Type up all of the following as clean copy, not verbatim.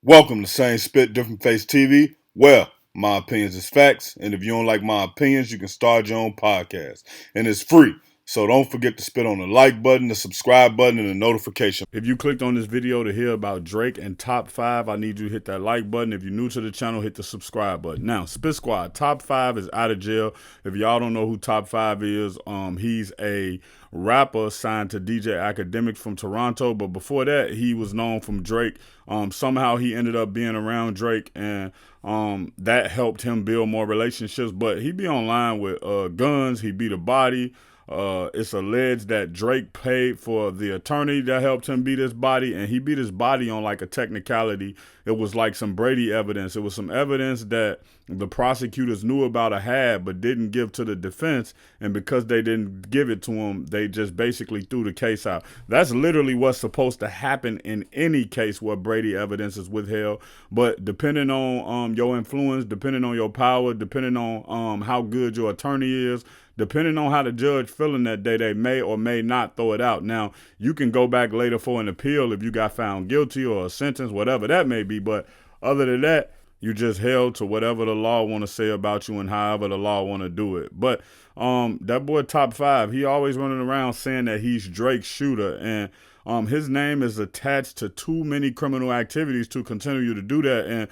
Welcome to Same Spit, Different Face TV. Well, my opinions is facts, and if you don't like my opinions, you can start your own podcast, and it's free. So don't forget to spit on the like button, the subscribe button, and the notification. If you clicked on this video to hear about Drake and top 5, I need you to hit that like button. If you're new to the channel, hit the subscribe button. Now, Spit Squad, top 5 is out of jail. If y'all don't know who top 5 is, he's a rapper signed to DJ Academics from Toronto, but before that, he was known from Drake. Somehow he ended up being around Drake, and that helped him build more relationships. But he be online with guns. He beat a body. It's alleged that Drake paid for the attorney that helped him beat his body, and he beat his body on like a technicality. It was like some Brady evidence. It was some evidence that the prosecutors knew about or had, but didn't give to the defense. And because they didn't give it to him, they just basically threw the case out. That's literally what's supposed to happen in any case where Brady evidence is withheld. But depending on your influence, depending on your power, depending on how good your attorney is, depending on how the judge feeling that day, they may or may not throw it out. Now, you can go back later for an appeal if you got found guilty or a sentence, whatever that may be. But other than that, you just held to whatever the law want to say about you and however the law want to do it. But that boy top 5, he always running around saying that he's Drake's shooter, and his name is attached to too many criminal activities to continue to do that. And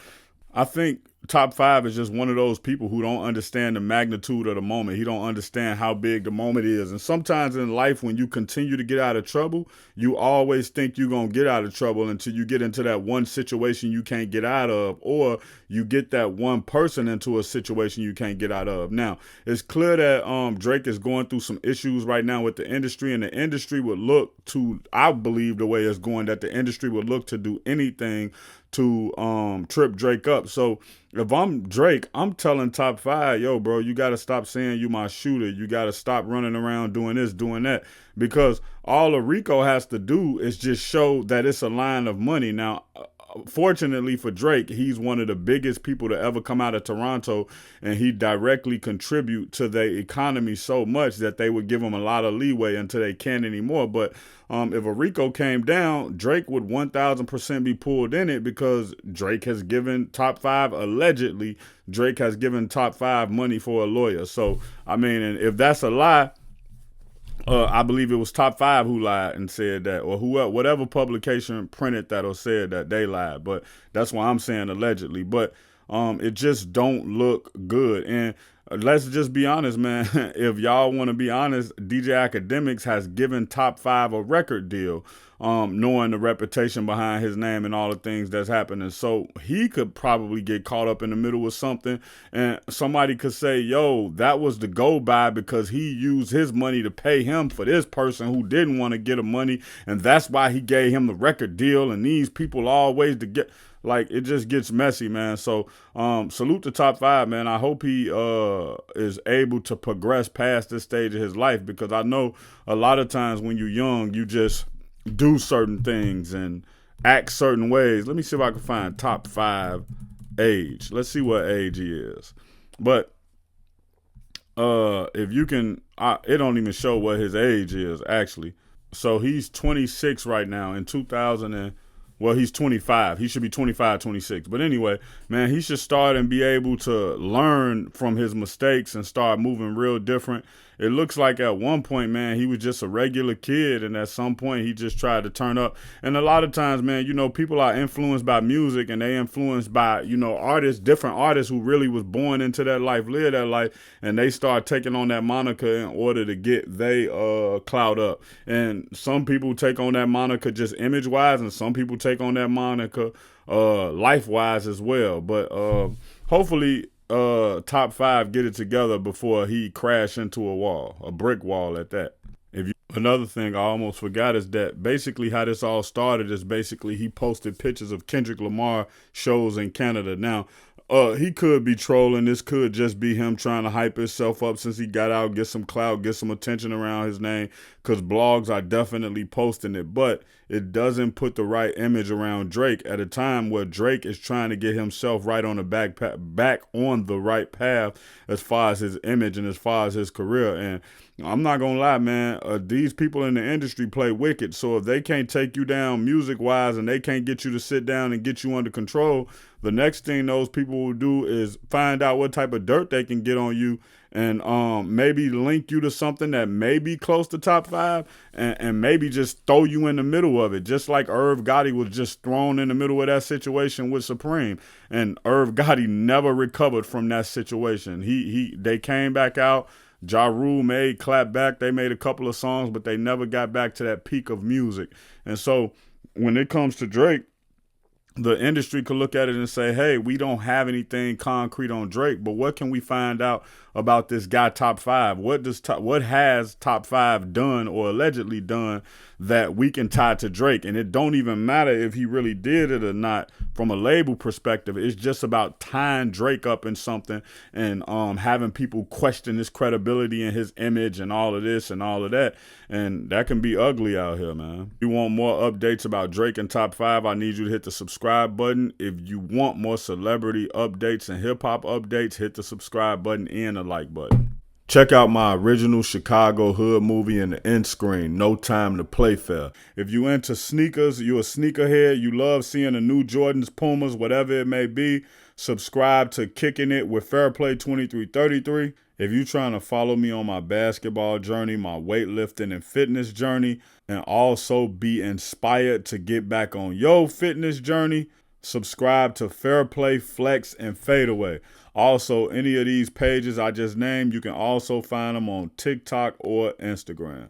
I think top 5 is just one of those people who don't understand the magnitude of the moment. He don't understand how big the moment is. And sometimes in life, when you continue to get out of trouble, you always think you're going to get out of trouble until you get into that one situation you can't get out of, or you get that one person into a situation you can't get out of. Now, it's clear that Drake is going through some issues right now with the industry, and the industry would look to, I believe the way it's going, that the industry would look to do anything to trip Drake up. So if I'm Drake, I'm telling top 5, yo, bro, you got to stop saying you my shooter. You got to stop running around doing this, doing that, because all a Rico has to do is just show that it's a line of money. Now, fortunately for Drake, he's one of the biggest people to ever come out of Toronto, and he directly contribute to the economy so much that they would give him a lot of leeway until they can't anymore. But if a Rico came down, Drake would 1000% be pulled in it, because Drake has given top 5, allegedly, Drake has given top 5 money for a lawyer. So, I mean, and if that's a lie, I believe it was top 5 who lied and said that, or whoever, whatever publication printed that or said that, they lied. But that's why I'm saying allegedly. But it just don't look good. And let's just be honest, man. If y'all want to be honest, DJ Academics has given top 5 a record deal, knowing the reputation behind his name and all the things that's happening. So he could probably get caught up in the middle of something, and somebody could say, yo, that was the go by because he used his money to pay him for this person who didn't want to get him money, and that's why he gave him the record deal, and these people always to get, like, it just gets messy, man. So salute to top 5, man. I hope he is able to progress past this stage of his life, because I know a lot of times when you're young, you just do certain things and act certain ways. Let me see if I can find top 5 age. Let's see what age he is. But if you can, it don't even show what his age is actually. So he's 26 right now. In 2000 and, well, he's 25. He should be 25, 26. But anyway, man, he should start and be able to learn from his mistakes and start moving real different. It looks like at one point, man, he was just a regular kid, and at some point he just tried to turn up. And a lot of times, man, you know, people are influenced by music, and they influenced by, you know, artists, different artists who really was born into that life, live that life, and they start taking on that moniker in order to get they clout up. And some people take on that moniker just image wise, and some people take on that moniker life wise as well. But hopefully top 5 get it together before he crash into a wall, a brick wall at that. Another thing I almost forgot is that basically how this all started is basically he posted pictures of Kendrick Lamar shows in Canada. Now, he could be trolling. This could just be him trying to hype himself up since he got out, get some clout, get some attention around his name, because blogs are definitely posting it. But it doesn't put the right image around Drake at a time where Drake is trying to get himself right on the back on the right path as far as his image and as far as his career. And I'm not gonna lie, man. These people in the industry play wicked. So if they can't take you down music wise and they can't get you to sit down and get you under control, the next thing those people will do is find out what type of dirt they can get on you and maybe link you to something that may be close to top five and maybe just throw you in the middle of it. Just like Irv Gotti was just thrown in the middle of that situation with Supreme. And Irv Gotti never recovered from that situation. They came back out. Ja Rule made Clap Back. They made a couple of songs, but they never got back to that peak of music. And so when it comes to Drake, the industry could look at it and say, hey, we don't have anything concrete on Drake, but what can we find out about this guy Top 5? What has Top 5 done or allegedly done that we can tie to Drake? And it don't even matter if he really did it or not from a label perspective. It's just about tying Drake up in something and having people question his credibility and his image and all of this and all of that. And that can be ugly out here, man. If you want more updates about Drake and Top 5, I need you to hit the subscribe button. If you want more celebrity updates and hip hop updates, hit the subscribe button and the like button. Check out my original Chicago hood movie in the end screen, No Time to Play Fair. If you into sneakers, you a sneakerhead, you love seeing the new Jordans, Pumas, whatever it may be, subscribe to Kicking It with Fairplay 2333. If you're trying to follow me on my basketball journey, my weightlifting and fitness journey, and also be inspired to get back on your fitness journey, subscribe to Fairplay, Flex, and Fadeaway. Also, any of these pages I just named, you can also find them on TikTok or Instagram.